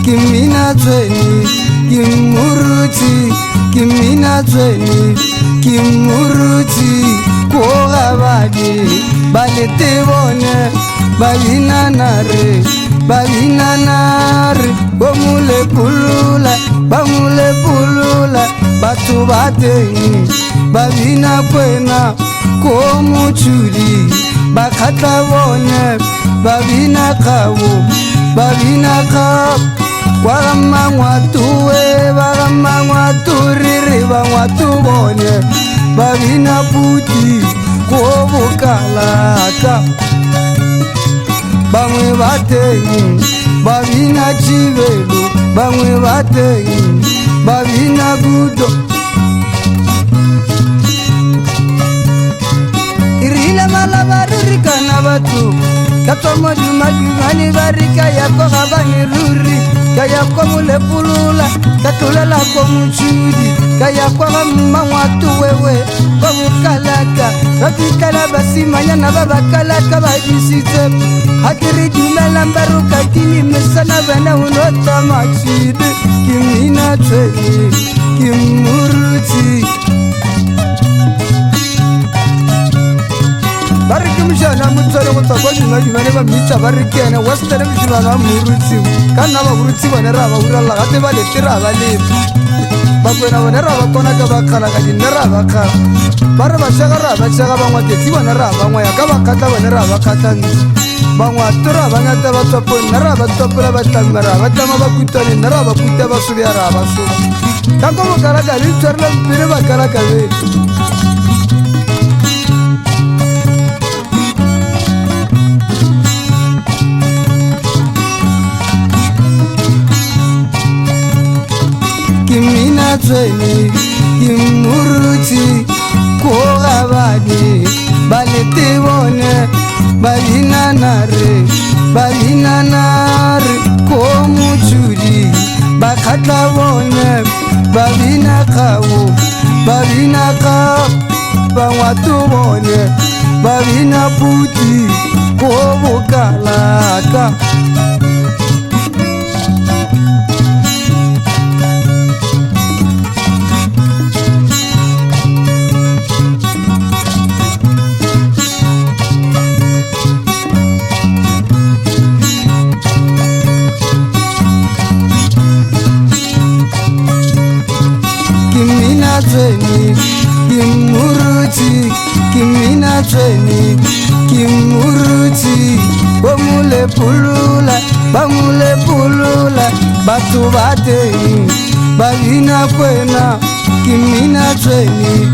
Kimina tweni kimuruti, kimina tweni kimuruti. Koga badi balete bone babina nare bamule pulula batu batengi babina kwena komuchuri bakata bone babina kawo wagamangwaturiri bangwatubone babina puti kobukalaka bamwe batengi babina chibelu bamwe batengi babina gudo irila malabarurikana batu katomodumani barika yako gabaniruri kayako mulepulula katulela ko muchudi kayako mangwatu wewe komukalaka babikala basimanya na babakalaka bajisite hakiri dumela mbaruka tini mesana bana unota machide kimina tweni kimuruti barikimshana mutsore kutsakwa jimane bamitsa barikene western mshibana muruti kana baburuti bonera baurala gate baletira balebe bakwena bonera bakona ka bakhala ka dinera bakhala bare bashaka bangwa teti bonera bangwa ya ka bakata bonera bakata bangwa tura bangata batsopo nera batsopola batamara batama bakutane nera bakuta basubiara basu kako bakala ka litsorla bire bakala ka be kimina tweni kimuruti koga badi balete bone babina nare komuchuri bakata bone babina kawo bangwatu bone babina puti kobukalaka kimina tweni kimuruti bamule pulula batu batengi babina kwena kimina tweni